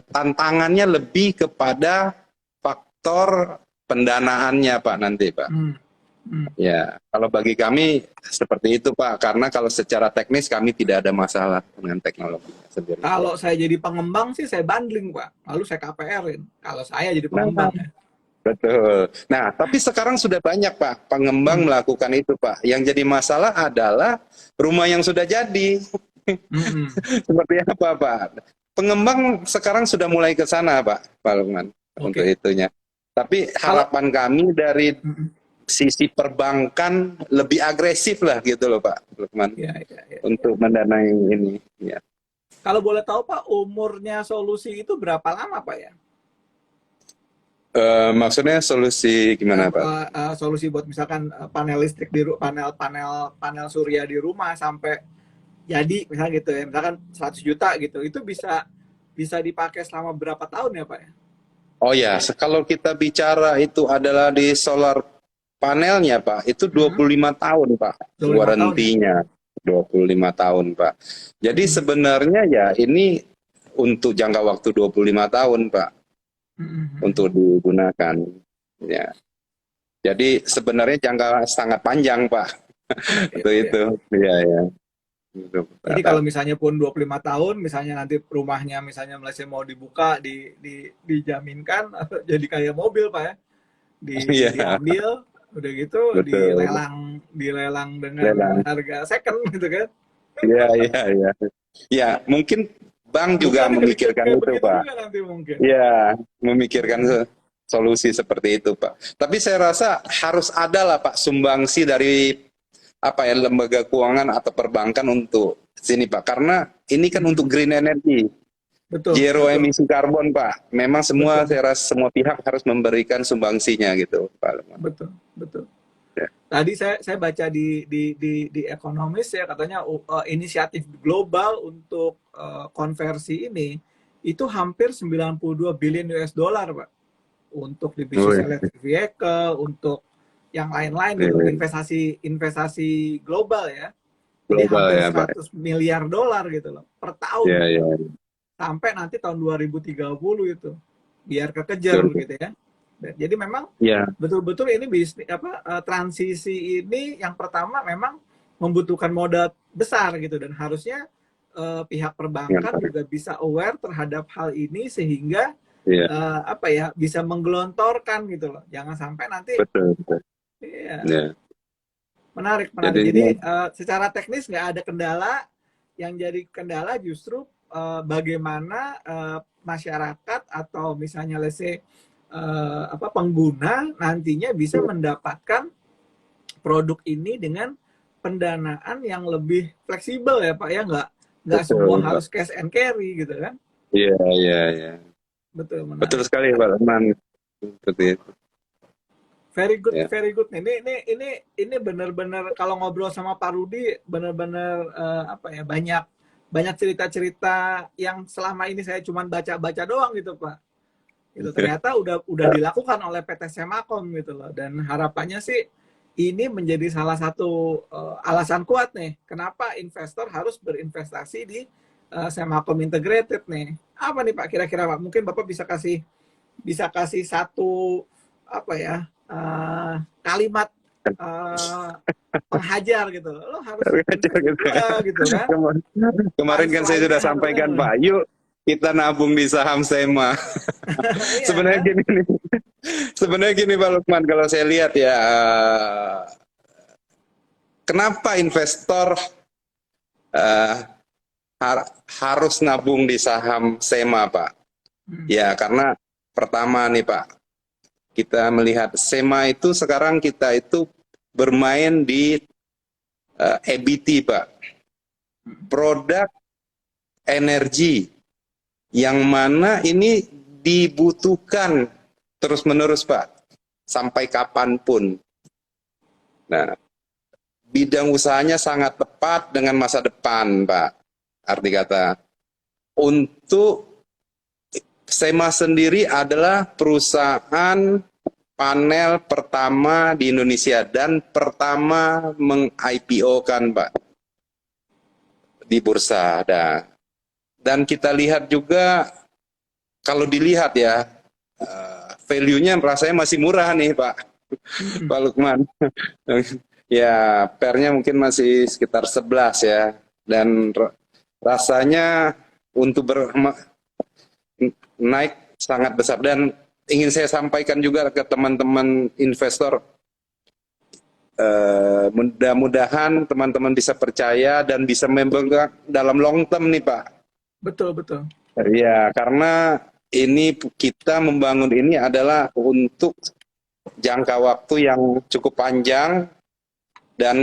tantangannya lebih kepada faktor pendanaannya Pak nanti Pak. Hmm. Hmm. Ya, kalau bagi kami seperti itu Pak, karena kalau secara teknis kami tidak ada masalah dengan teknologi sendiri. Kalau saya jadi pengembang sih saya bundling Pak, lalu saya KPR-in. Kalau saya jadi Nah, pengembang ya. betul. Nah, tapi sekarang sudah banyak Pak pengembang Hmm. melakukan itu Pak. Yang jadi masalah adalah rumah yang sudah jadi. Hmm. Seperti apa Pak? Pengembang sekarang sudah mulai ke sana Pak Lukman, untuk Oke. itunya. Tapi Kalau harapan kami dari hmm. sisi perbankan lebih agresif lah gitu loh Pak Lukman, Ya, ya, ya, ya. untuk mendanai ini. Ya. Kalau boleh tahu Pak, umurnya solusi itu berapa lama Pak ya? Maksudnya solusi gimana Pak? Solusi buat misalkan panel listrik di panel surya di rumah sampai jadi misalnya gitu ya, misalkan 100 juta gitu, itu bisa bisa dipakai selama berapa tahun ya Pak ya? Oh ya, kalau kita bicara itu adalah di solar panelnya Pak, itu Hmm. 25 tahun Pak, 25 tahun ya? warantinya 25 tahun Pak. Jadi Hmm. sebenarnya ya ini untuk jangka waktu 25 tahun Pak, Hmm. untuk digunakan. Ya. Jadi sebenarnya jangka sangat panjang Pak, Ya, ya, untuk ya. itu. Iya ya. Gitu, Jadi Pak. kalau misalnya pun 25 tahun, misalnya nanti rumahnya misalnya Malaysia mau dibuka, dijaminkan jadi kayak mobil Pak ya, Iya, diambil, udah gitu betul. dilelang dengan Lelang. harga second gitu kan. Iya, iya, iya. Ya, mungkin bank juga Mungkin kayak memikirkan kayak itu, begitu Pak. juga nanti mungkin. Iya, memikirkan Hmm. solusi seperti itu, Pak. Tapi saya rasa harus ada lah, Pak, sumbangsi dari apa ya, lembaga keuangan atau perbankan untuk sini, Pak. Karena ini kan untuk Hmm. green energy, Betul, zero betul, emisi karbon, Pak. Memang semua, betul, saya rasa semua pihak harus memberikan sumbangsinya gitu, Pak. betul, betul. Ya. Tadi saya baca di Economist ya, katanya inisiatif global untuk konversi ini itu hampir 92 billion US dollar Pak, untuk di bisnis Wih, electric vehicle, untuk yang lain-lain gitu, ini investasi investasi global ya. Jadi global hampir ya, Pak. 100 miliar dolar gitu loh per Ya, tahun ya, sampai nanti tahun 2030 itu. Biar kekejar betul. begitu ya. Dan jadi memang Ya, betul-betul ini bisnis transisi ini yang pertama memang membutuhkan modal besar gitu, dan harusnya pihak yang perbankan juga bisa aware terhadap hal ini sehingga ya, apa ya, bisa menggelontorkan gitu loh. Jangan sampai nanti betul, betul. ya, Ya. menarik, menarik. Jadi Jadi secara teknis nggak ada kendala, yang jadi kendala justru bagaimana masyarakat atau misalnya let's say pengguna nantinya bisa mendapatkan produk ini dengan pendanaan yang lebih fleksibel ya Pak ya, nggak semua Betul, Pak. harus cash and carry gitu kan. Iya, iya, iya. Betul, Betul menarik. sekali, Pak Lukman. Seperti itu. Very good, Ya. very good. Ini benar-benar kalau ngobrol sama Pak Rudi benar-benar banyak banyak cerita-cerita yang selama ini saya cuma baca-baca doang gitu Pak. Itu ternyata udah dilakukan oleh PT Semakom gitu loh, dan harapannya sih ini menjadi salah satu alasan kuat nih kenapa investor harus berinvestasi di Semakom Integrated nih. Apa nih Pak kira-kira Pak? Mungkin Bapak bisa kasih satu kalimat penghajar gitu. Lo harus invest Gitu ya. gitu kan. Kemarin kan saya sudah sampaikan, Pak, yuk kita nabung di saham SEMA. Iya, Sebenarnya kan? gini nih. Sebenarnya gini Pak Lukman, kalau saya lihat ya, kenapa investor harus nabung di saham SEMA, Pak? Ya, karena pertama nih Pak, kita melihat SEMA itu sekarang kita itu bermain di EBT, Pak. Produk energi yang mana ini dibutuhkan terus-menerus, Pak, sampai kapanpun. Nah, bidang usahanya sangat tepat dengan masa depan, Pak. Arti kata, untuk SEMA sendiri adalah perusahaan panel pertama di Indonesia dan pertama meng-IPO-kan, Pak, di bursa. Dan kita lihat juga, kalau dilihat ya, value-nya rasanya masih murah nih Pak, Pak Lukman. Ya, PER-nya mungkin masih sekitar 11 ya. Dan rasanya untuk naik sangat besar. Dan ingin saya sampaikan juga ke teman-teman investor, mudah-mudahan teman-teman bisa percaya dan bisa memegang dalam long term nih Pak. Betul, betul. Ya, karena ini kita membangun ini adalah untuk jangka waktu yang cukup panjang, dan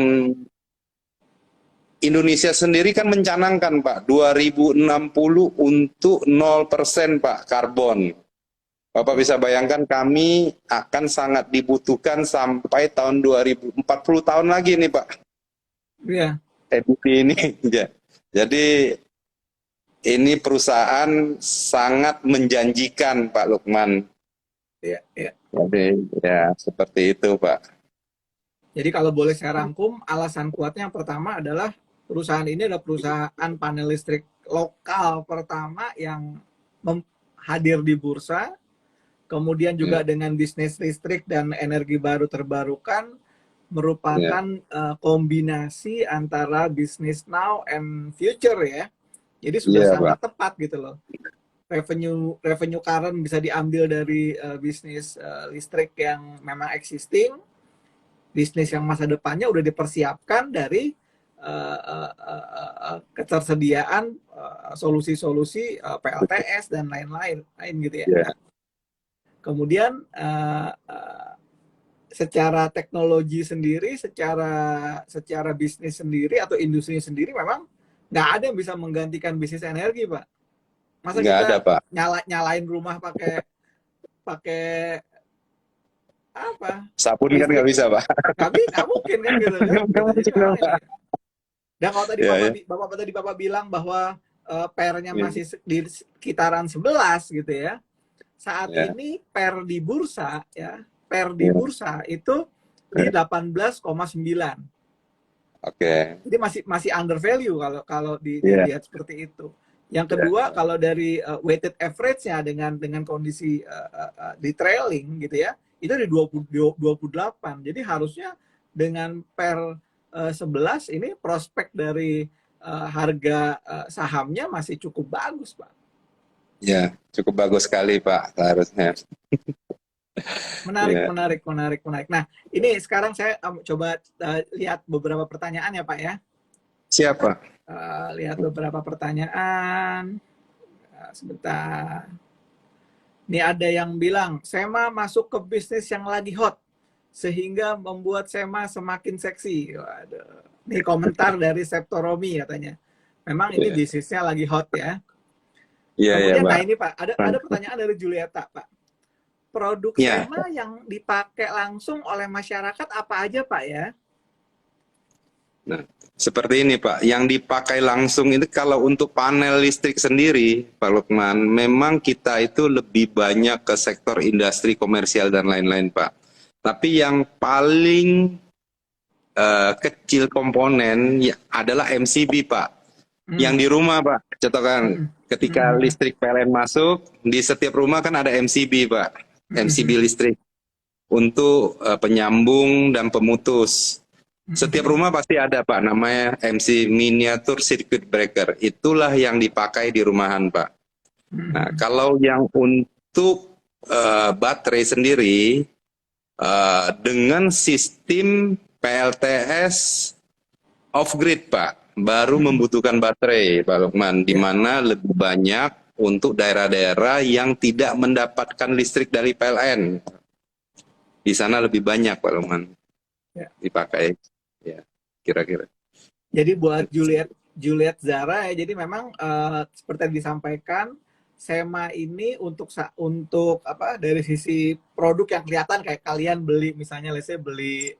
Indonesia sendiri kan mencanangkan Pak 2060 untuk 0% Pak karbon. Bapak bisa bayangkan kami akan sangat dibutuhkan sampai tahun 2040 tahun lagi nih Pak. Iya. EBT ini. Jadi ini perusahaan sangat menjanjikan Pak Lukman. Iya, iya. Jadi ya seperti itu Pak. Jadi kalau boleh saya rangkum, alasan kuatnya yang pertama adalah perusahaan ini adalah perusahaan panel listrik lokal pertama yang hadir di bursa, kemudian juga dengan bisnis listrik dan energi baru terbarukan, merupakan kombinasi antara bisnis now and future ya. Jadi sudah sangat tepat gitu loh. Revenue current bisa diambil dari bisnis listrik yang memang existing, bisnis yang masa depannya udah dipersiapkan dari ketersediaan solusi-solusi PLTS dan lain-lain gitu ya. Kemudian secara teknologi sendiri, secara bisnis sendiri atau industri sendiri memang nggak ada yang bisa menggantikan bisnis energi, Pak. Masa nggak kita ada, Pak. nyalain rumah pakai apa? Sabun kan nggak bisa, Pak. Nggak mungkin kan gitu kan. Dan kalau tadi Bapak bilang bahwa PER-nya masih di sekitaran 11 gitu ya. Saat ini PER di bursa ya, PER di bursa itu di 18,9. Oke. Jadi masih under value kalau dilihat seperti itu. Yang kedua, kalau dari weighted average-nya dengan kondisi di trailing gitu ya, itu di 28. Jadi harusnya dengan PER 11 ini prospek dari harga sahamnya masih cukup bagus, Pak. Ya, cukup bagus sekali, Pak, harusnya. Menarik. Nah, ini sekarang saya coba lihat beberapa pertanyaan ya, Pak ya. Siapa? Lihat beberapa pertanyaan. Sebentar. Ini ada yang bilang, Sema masuk ke bisnis yang lagi hot, sehingga membuat Sema semakin seksi. Waduh. Ini komentar dari Septoromi katanya. Memang ini Iya, bisnisnya lagi hot ya. iya, iya, Kemudian, nah Pak. ini Pak, ada pertanyaan dari Julieta, Pak. Produk Ya, Sema yang dipakai langsung oleh masyarakat apa aja, Pak ya? nah, seperti ini Pak, yang dipakai langsung itu kalau untuk panel listrik sendiri, Pak Lukman, memang kita itu lebih banyak ke sektor industri komersial dan lain-lain Pak. Tapi yang paling kecil komponen ya, adalah MCB Pak. Yang di rumah Pak, contohkan ketika listrik PLN masuk, di setiap rumah kan ada MCB Pak, MCB listrik untuk penyambung dan pemutus. Setiap rumah pasti ada Pak, namanya MC Miniatur Circuit Breaker. Itulah yang dipakai di rumahan Pak. Nah, kalau yang untuk baterai sendiri, dengan sistem PLTS off-grid Pak, baru membutuhkan baterai Pak Lukman, di mana lebih banyak untuk daerah-daerah yang tidak mendapatkan listrik dari PLN. Di sana lebih banyak Pak Lukman dipakai. Ya, kira-kira. Jadi buat Juliet Zara ya, jadi memang seperti yang disampaikan, Sema ini untuk apa, dari sisi produk yang kelihatan kayak kalian beli misalnya let's say beli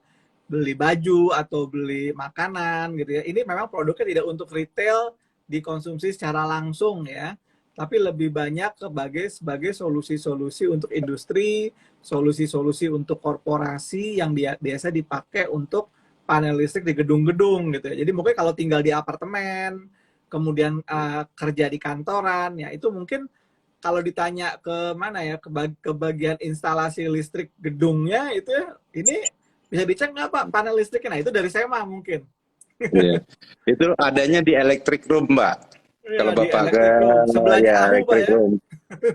baju atau beli makanan gitu ya. Ini memang produknya tidak untuk retail dikonsumsi secara langsung ya, tapi lebih banyak sebagai solusi-solusi untuk industri, solusi-solusi untuk korporasi yang biasa dipakai untuk panel listrik di gedung-gedung gitu ya. Jadi mungkin kalau tinggal di apartemen, kemudian kerja di kantoran, ya itu mungkin kalau ditanya ke mana ya, ke bagian instalasi listrik gedungnya itu ya, ini bisa dicek nggak Pak panel listriknya? Nah itu dari Sema mungkin. Iya. Itu adanya di electric room Mbak. Ya, Kalau di Bapak ke electric room. Sebelahnya ya Ahu Pak electric ya. room.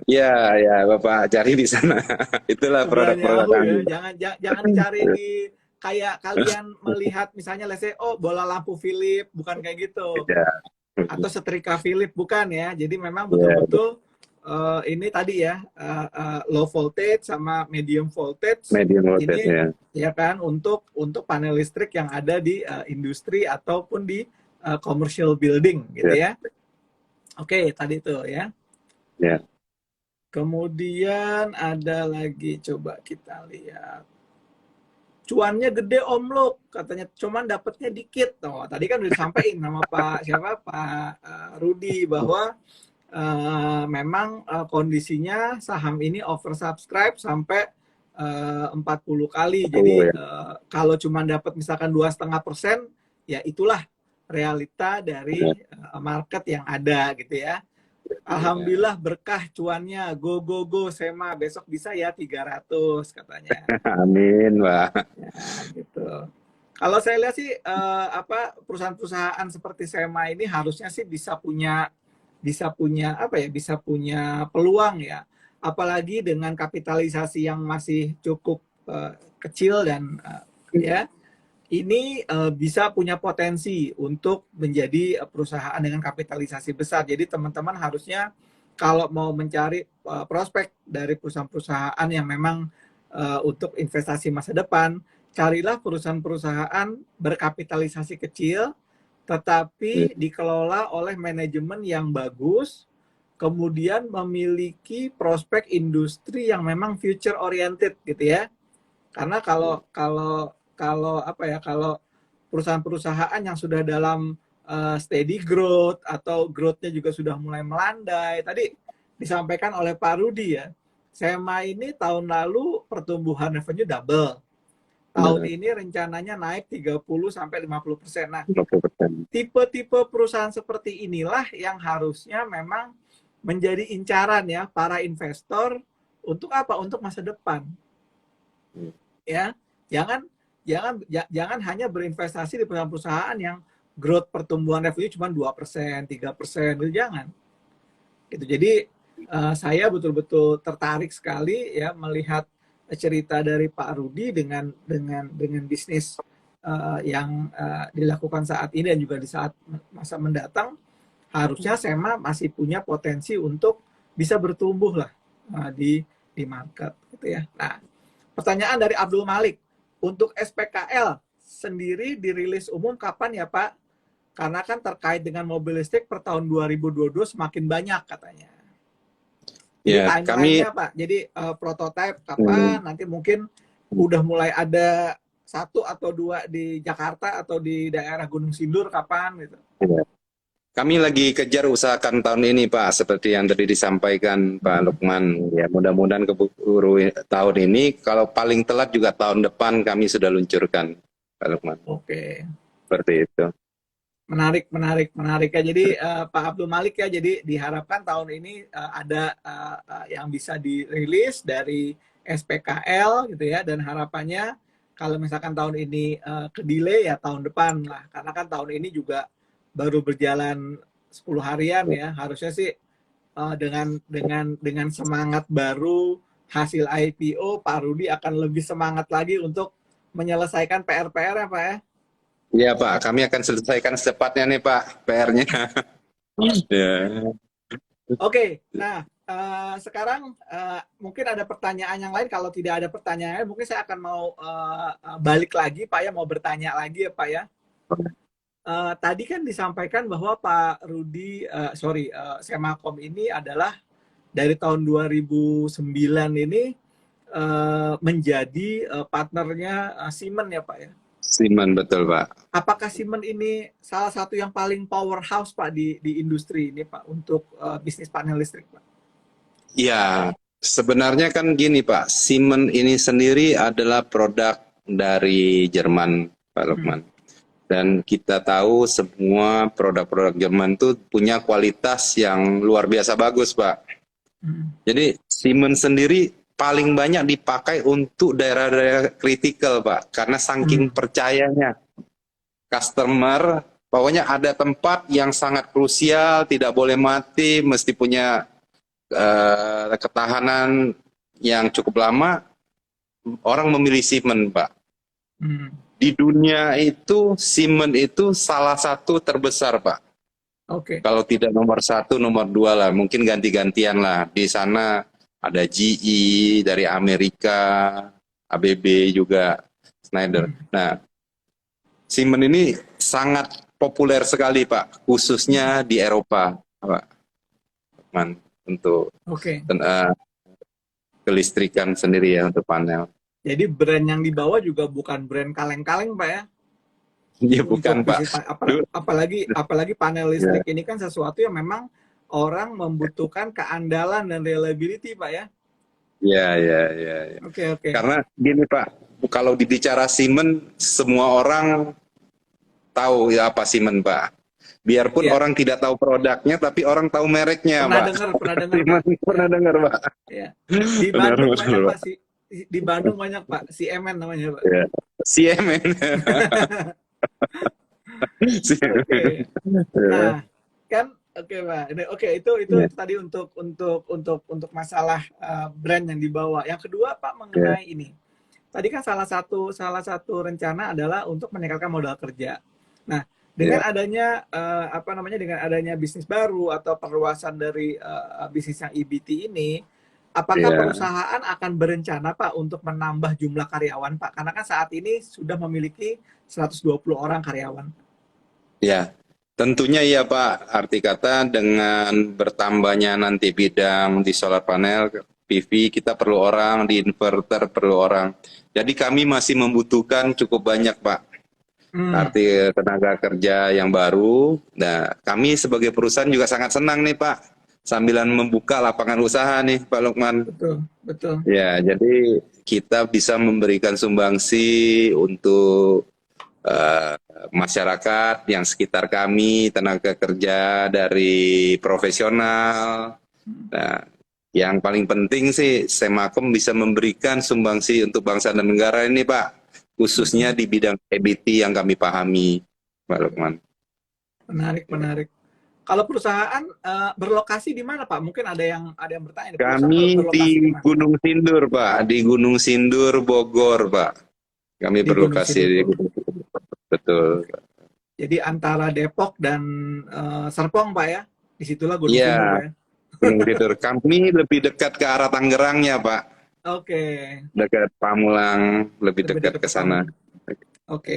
Ya, ya Bapak cari di sana. Itulah Sebelahnya produk-produk Ahu ya. kami. Jangan dicari di kayak kalian melihat misalnya let's say, oh bola lampu Philips, bukan kayak gitu. Ya. Atau setrika Philips, bukan ya. Jadi memang Ya, betul-betul ini tadi ya, low voltage sama medium voltage medium voltage ini ya. ya kan untuk panel listrik yang ada di industri ataupun di commercial building gitu Ya. ya. Oke, tadi itu ya. Ya. Kemudian ada lagi, coba kita lihat. Cuannya gede Om Luk, katanya cuman dapatnya dikit. Oh, tadi kan udah disampaikan sama Pak Rudi bahwa memang kondisinya saham ini oversubscribe sampai 40 kali. Jadi Ya. kalau cuma dapat misalkan 2,5%, ya itulah realita dari market yang ada gitu ya. Alhamdulillah berkah cuannya, go go go Sema, besok bisa ya 300 katanya. Amin, Pak. Ya, gitu. Kalau saya lihat sih apa perusahaan-perusahaan seperti Sema ini harusnya sih bisa punya peluang ya, apalagi dengan kapitalisasi yang masih cukup kecil dan ya ini bisa punya potensi untuk menjadi perusahaan dengan kapitalisasi besar. Jadi teman-teman harusnya kalau mau mencari prospek dari perusahaan-perusahaan yang memang untuk investasi masa depan, carilah perusahaan-perusahaan berkapitalisasi kecil tetapi dikelola oleh manajemen yang bagus, kemudian memiliki prospek industri yang memang future oriented gitu ya. Karena kalau perusahaan-perusahaan yang sudah dalam steady growth atau growth-nya juga sudah mulai melandai, tadi disampaikan oleh Pak Rudi ya, Sema ini tahun lalu pertumbuhan revenue double. Tahun ini rencananya naik 30-50%. Nah, 50%. tipe-tipe perusahaan seperti inilah yang harusnya memang menjadi incaran ya para investor untuk apa? Untuk masa depan. Ya, jangan hanya berinvestasi di perusahaan-perusahaan yang growth pertumbuhan revenue cuma 2%, 3%, itu jangan. Gitu. Jadi saya betul-betul tertarik sekali ya melihat cerita dari Pak Rudi dengan bisnis yang dilakukan saat ini dan juga di saat masa mendatang, harusnya SEMA masih punya potensi untuk bisa bertumbuh lah di market gitu ya. Nah, pertanyaan dari Abdul Malik, untuk SPKL sendiri dirilis umum kapan ya Pak? Karena kan terkait dengan mobil listrik per tahun 2022 semakin banyak katanya. Jadi Ya, kami timeline-nya Pak, jadi prototipe kapan, nanti mungkin udah mulai ada satu atau dua di Jakarta atau di daerah Gunung Sindur kapan gitu. kami lagi kejar usahakan tahun ini Pak, seperti yang tadi disampaikan Pak Lukman. Ya, mudah-mudahan keburu tahun ini, kalau paling telat juga tahun depan kami sudah luncurkan Pak Lukman. Oke. Seperti itu. Menarik ya. Jadi Pak Abdul Malik ya, jadi diharapkan tahun ini ada yang bisa dirilis dari SPKL gitu ya, dan harapannya kalau misalkan tahun ini ke delay ya tahun depan lah, karena kan tahun ini juga baru berjalan 10 harian ya, harusnya sih dengan semangat baru hasil IPO, Pak Rudi akan lebih semangat lagi untuk menyelesaikan PR-PR ya Pak ya. Iya Pak, kami akan selesaikan secepatnya nih Pak PR-nya. Ya. Oke, nah sekarang mungkin ada pertanyaan yang lain. Kalau tidak ada pertanyaan, mungkin saya akan mau balik lagi Pak ya, mau bertanya lagi ya Pak ya. Tadi kan disampaikan bahwa Pak Rudi, Semakom ini adalah dari tahun 2009 ini menjadi partnernya Siemens ya Pak ya. Siemens, betul Pak. Apakah Siemens ini salah satu yang paling powerhouse Pak di industri ini Pak untuk bisnis panel listrik Pak? Ya, sebenarnya kan gini Pak, Siemens ini sendiri adalah produk dari Jerman Pak Lukman. Dan kita tahu semua produk-produk Jerman itu punya kualitas yang luar biasa bagus Pak. Jadi Siemens sendiri paling banyak dipakai untuk daerah-daerah kritikal Pak, karena saking percayanya customer, pokoknya ada tempat yang sangat krusial, tidak boleh mati, mesti punya ketahanan yang cukup lama, orang memilih Siemens Pak. Di dunia itu Siemens itu salah satu terbesar Pak. Oke. Kalau tidak nomor satu, nomor dua lah, mungkin ganti-gantian lah. Di sana ada GE dari Amerika, ABB juga, Schneider. Nah, Siemens ini sangat populer sekali Pak, khususnya di Eropa Pak. Untuk kelistrikan sendiri ya, untuk panel. Jadi brand yang dibawa juga bukan brand kaleng-kaleng Pak ya? Iya bukan Pak. Apalagi panel listrik ini kan sesuatu yang memang orang membutuhkan keandalan dan reliability Pak ya? Iya. Oke. Karena gini Pak, kalau dibicara Siemens, semua orang tahu ya apa Siemens Pak. Biarpun orang tidak tahu produknya, tapi orang tahu mereknya Pak. Pernah dengar Pak. Ya. Di Bandung banyak Pak sih. Di Bandung banyak Pak, CMN namanya Pak. Ya. CMN. Nah, kan Pak. Itu tadi untuk masalah brand yang dibawa. Yang kedua Pak mengenai ini. Tadi kan salah satu rencana adalah untuk meningkatkan modal kerja. Nah, dengan adanya dengan adanya bisnis baru atau perluasan dari bisnis yang EBT ini, apakah perusahaan akan berencana Pak untuk menambah jumlah karyawan Pak? Karena kan saat ini sudah memiliki 120 orang karyawan. Ya, tentunya iya Pak. Arti kata dengan bertambahnya nanti bidang di solar panel, PV, kita perlu orang, di inverter perlu orang. Jadi kami masih membutuhkan cukup banyak Pak. Arti tenaga kerja yang baru. Nah, kami sebagai perusahaan juga sangat senang nih Pak, sambilan membuka lapangan usaha nih Pak Lukman. Betul. Ya, jadi kita bisa memberikan sumbangsi untuk masyarakat yang sekitar kami, tenaga kerja dari profesional. Nah, yang paling penting sih Semakom bisa memberikan sumbangsi untuk bangsa dan negara ini Pak, khususnya di bidang EBT yang kami pahami Pak Lukman. Menarik. Kalau perusahaan berlokasi di mana Pak? Mungkin ada yang bertanya. Kami di Gunung Sindur Pak, di Gunung Sindur Bogor Pak. Kami berlokasi di Gunung Sindur. betul. Oke. Jadi antara Depok dan Serpong Pak ya, disitulah Gunung Sindur Iya, ya. Gunung Tidur. Kami lebih dekat ke arah Tangerangnya, Pak. Oke, Dekat Pamulang, lebih lebih dekat dekat ke ke sana. Pamulang. Oke,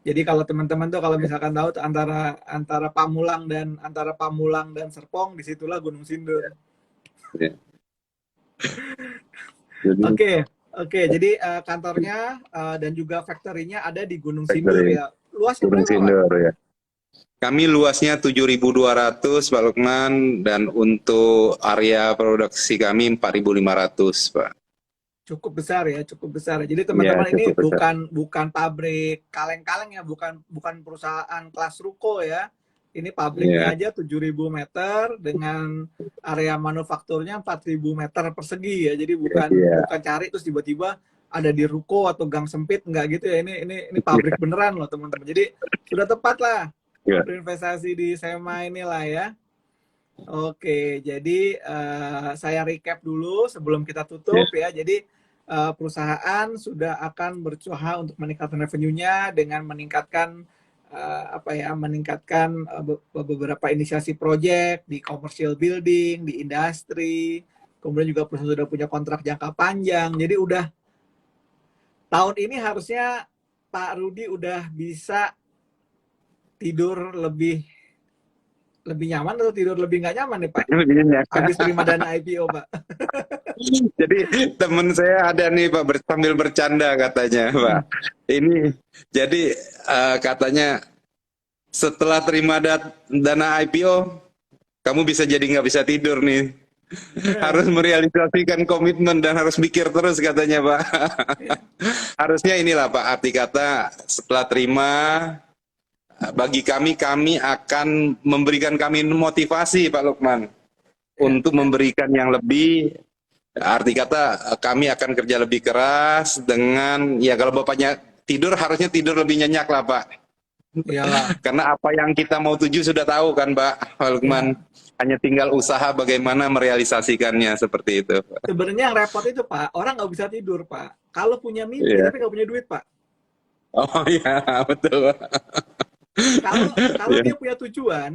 Ya, jadi kalau teman-teman tuh kalau misalkan tahu tuh antara antara Pamulang dan Serpong, disitulah Gunung Sindur. ya. Jadi Oke, oke. Jadi kantornya dan juga factory-nya ada di Gunung Sindur factory ya. Luasnya Gunung berapa, Pak? Sindur ya. Kami luasnya 7.200 Pak Lukman, dan untuk area produksi kami 4.500 Pak. Cukup besar ya, cukup besar. Jadi Ya, teman-teman ini cukup besar. bukan pabrik kaleng-kaleng ya, bukan perusahaan kelas ruko ya. Ini pabriknya Ya, aja 7.000 meter dengan area manufakturnya 4.000 meter persegi ya. Jadi bukan ya, bukan cari terus tiba-tiba ada di ruko atau gang sempit, enggak gitu ya. Ini pabrik beneran loh teman-teman. Jadi sudah tepat lah ya, berinvestasi di SEMA inilah ya. Oke, jadi saya recap dulu sebelum kita ya, tutup ya. Jadi perusahaan sudah akan berusaha untuk meningkatkan revenue-nya dengan meningkatkan meningkatkan beberapa inisiasi proyek di commercial building, di industri. Kemudian juga perusahaan sudah punya kontrak jangka panjang. Jadi udah tahun ini harusnya Pak Rudi udah bisa tidur lebih nyaman atau tidur lebih nggak nyaman nih Pak? lebih nyenyak. Habis terima dana IPO Pak. Jadi teman saya ada nih Pak, sambil bercanda katanya Pak. Ini jadi katanya setelah terima dana IPO, kamu bisa jadi nggak bisa tidur nih. Harus merealisasikan komitmen dan harus mikir terus katanya Pak. Harusnya inilah Pak, arti kata setelah terima, bagi kami akan memberikan kami motivasi Pak Lukman untuk memberikan yang lebih. Arti kata kami akan kerja lebih keras dengan, ya kalau bapaknya tidur harusnya tidur lebih nyenyak lah Pak. Iyalah. Karena apa yang kita mau tuju sudah tahu kan Pak Lukman. Ya. Hanya tinggal usaha bagaimana merealisasikannya seperti itu. Sebenarnya yang repot itu Pak, orang nggak bisa tidur Pak. Kalau punya mimpi Iya. tapi nggak punya duit Pak. Oh iya, betul. Kalau Iya. dia punya tujuan,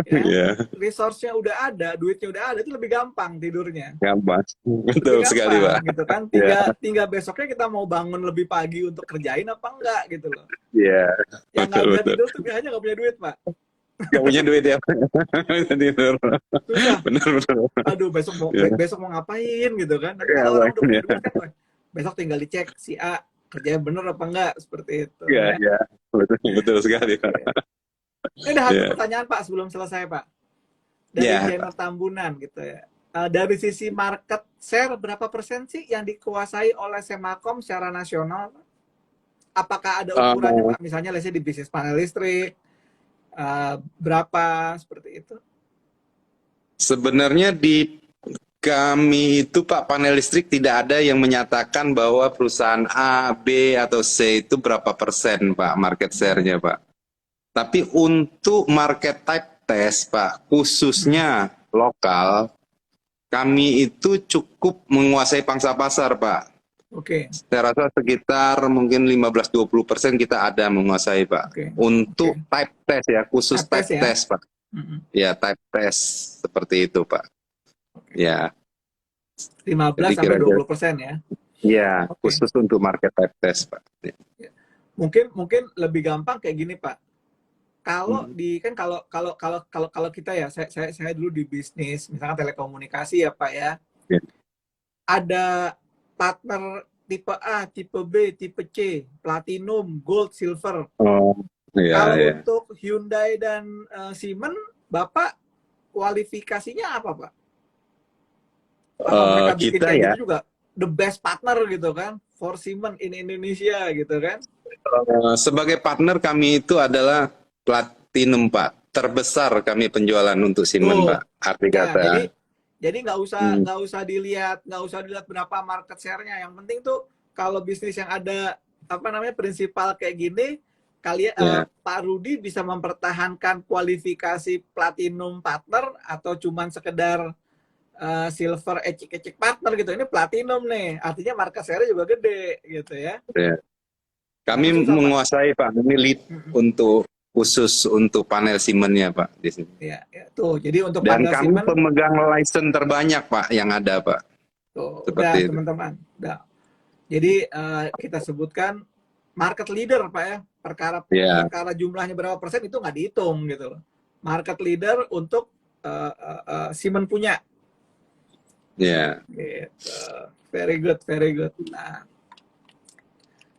ya, Iya, resource-nya udah ada, duitnya udah ada, itu lebih gampang tidurnya. gampang. Lebih Betul sekali gampang Pak. gitu kan. Iya, Tinggal besoknya kita mau bangun lebih pagi untuk kerjain apa enggak gitu loh. iya. Yang nggak Betul, bisa betul. tidur tuh biasanya nggak punya duit Pak. Gak punya duit ya Pak. Bisa tidur. Susah. Benar, betul. Aduh Iya. besok mau ngapain gitu kan. Tapi Iya, kalau orang udah Pak. punya Iya, duit kan, besok tinggal dicek si A kerjanya bener apa enggak seperti itu iya. ya. Iya. Betul, betul sekali Pak. Oke. Ini ada satu Iya. pertanyaan Pak sebelum selesai Pak. Dari Iya, Jenner Tambunan gitu ya. Dari sisi market share berapa persen sih yang dikuasai oleh Semakom secara nasional? Apakah ada ukurannya Pak. Pak? Misalnya let's say di bisnis panel listrik berapa seperti itu? Sebenarnya di kami itu Pak, panel listrik tidak ada yang menyatakan bahwa perusahaan A, B, atau C itu berapa persen Pak market share-nya Pak. Tapi untuk market type test Pak, khususnya lokal, kami itu cukup menguasai pangsa pasar Pak. Oke. Saya rasa sekitar mungkin 15-20% kita ada menguasai Pak. Oke. Untuk Oke. type test ya, khusus Type test type ya? test Pak. Ya, type test seperti itu Pak. Oke. Ya, 15 jadi sampai kira-kira 20% ya. ya, Oke. khusus untuk market type test Pak. Ya. Mungkin lebih gampang kayak gini Pak. Kalau di kan kalau kita ya, saya dulu di bisnis misalkan telekomunikasi ya Pak ya. Ya. Ada partner tipe A, tipe B, tipe C, platinum, gold, silver. Oh, iya, Kalau iya. untuk Hyundai dan Siemens, Bapak kualifikasinya apa Pak? Apa mereka bikin Kita kayak ya, gitu juga the best partner gitu kan for Siemens in Indonesia gitu kan? sebagai partner kami itu adalah platinum Pak. Terbesar kami penjualan untuk Siemens Tuh. Pak. Arti Nah, kata. jadi nggak usah dilihat berapa market share-nya. Yang penting tuh kalau bisnis yang ada apa namanya prinsipal kayak gini, kalian Pak Rudi bisa mempertahankan kualifikasi platinum partner atau cuman sekedar silver ecek-ecek partner gitu. Ini platinum nih, artinya market share juga gede gitu ya. Ya. Kami Susah, Pak. menguasai Pak, ini lead untuk khusus untuk panel Siemens-nya Pak di sini. Ya, ya, tuh. Jadi untuk Dan panel kami Siemens, pemegang license terbanyak Pak yang ada Pak. tuh, udah Seperti itu. teman-teman. Udah. Jadi kita sebutkan market leader, Pak ya. Perkara Ya, perkara jumlahnya berapa persen itu nggak dihitung gitu loh. Market leader untuk Siemens punya. ya. Gitu. Very good, very good. Nah,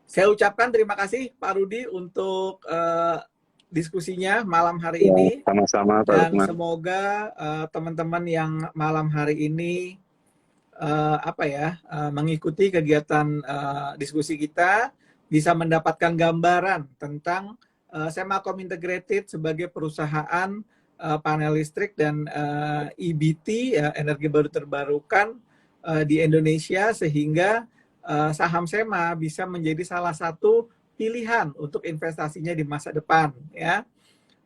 saya ucapkan terima kasih Pak Rudi untuk diskusinya malam hari Ya, ini, sama-sama Pak dan Lukman. semoga teman-teman yang malam hari ini mengikuti kegiatan diskusi kita bisa mendapatkan gambaran tentang Semakom Integrated sebagai perusahaan panel listrik dan EBT, energi baru terbarukan di Indonesia, sehingga saham SEMA bisa menjadi salah satu pilihan untuk investasinya di masa depan, ya.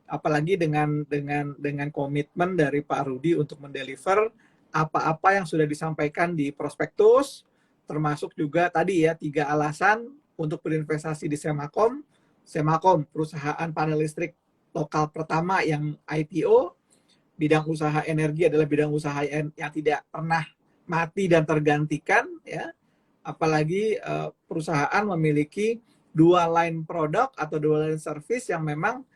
Apalagi dengan komitmen dari Pak Rudi untuk mendeliver apa-apa yang sudah disampaikan di prospektus, termasuk juga tadi ya 3 alasan untuk berinvestasi di Semakom. Semakom perusahaan panel listrik lokal pertama yang IPO. Bidang usaha energi adalah bidang usaha yang tidak pernah mati dan tergantikan, ya. Apalagi perusahaan memiliki dua line produk atau dua line service yang memang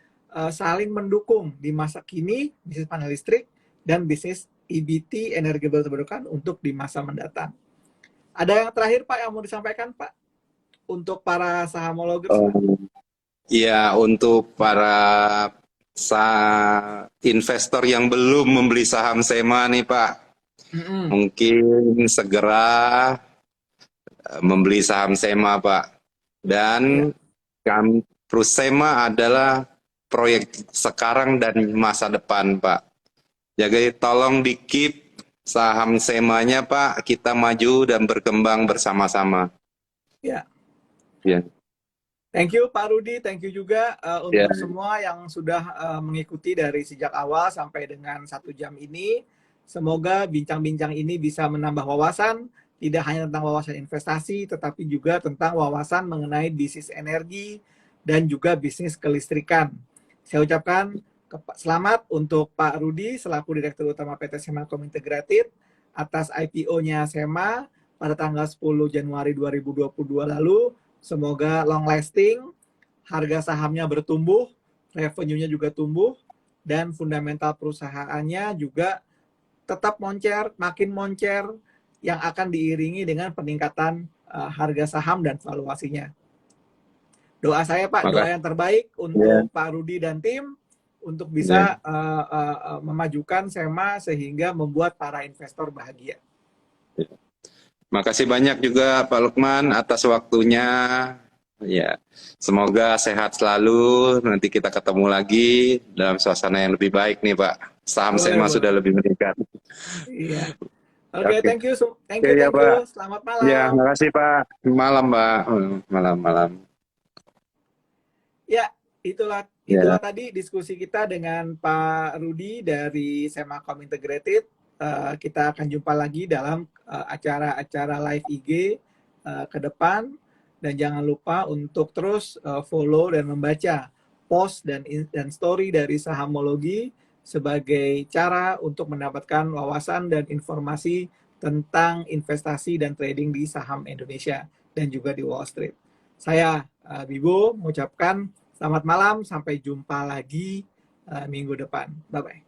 saling mendukung di masa kini, bisnis panel listrik dan bisnis EBT, energi baru terbarukan, untuk di masa mendatang. Ada yang terakhir Pak yang mau disampaikan Pak untuk para sahamologers Pak? Ya, untuk para investor yang belum membeli saham SEMA nih Pak, mungkin segera membeli saham SEMA Pak. Dan SEMA adalah proyek sekarang dan masa depan Pak. Jadi tolong di-keep saham SEMA-nya Pak, kita maju dan berkembang bersama-sama. Ya. Ya. Thank you Pak Rudi, thank you juga untuk semua yang sudah mengikuti dari sejak awal sampai dengan 1 jam ini. Semoga bincang-bincang ini bisa menambah wawasan, tidak hanya tentang wawasan investasi, tetapi juga tentang wawasan mengenai bisnis energi dan juga bisnis kelistrikan. Saya ucapkan selamat untuk Pak Rudi selaku Direktur Utama PT Semakom Integrated atas IPO-nya SEMA pada tanggal 10 Januari 2022 lalu. Semoga long lasting, harga sahamnya bertumbuh, revenue-nya juga tumbuh, dan fundamental perusahaannya juga tetap moncer, makin moncer, yang akan diiringi dengan peningkatan harga saham dan valuasinya. Doa saya Pak, doa yang terbaik untuk Pak Rudi dan tim untuk bisa memajukan SEMA sehingga membuat para investor bahagia. Makasih banyak juga Pak Lukman atas waktunya. Ya, semoga sehat selalu. Nanti kita ketemu lagi dalam suasana yang lebih baik nih Pak. Saham SEMA sudah lebih meningkat. Iya. Oke, thank you. Selamat malam. Ya, makasih Pak. Malam Pak. Malam. Ya, itulah tadi diskusi kita dengan Pak Rudi dari Semakom Integrated. Kita akan jumpa lagi dalam acara-acara live IG ke depan, dan jangan lupa untuk terus follow dan membaca post dan story dari Sahamologi sebagai cara untuk mendapatkan wawasan dan informasi tentang investasi dan trading di saham Indonesia dan juga di Wall Street. Saya Bibo mengucapkan selamat malam, sampai jumpa lagi minggu depan. Bye-bye.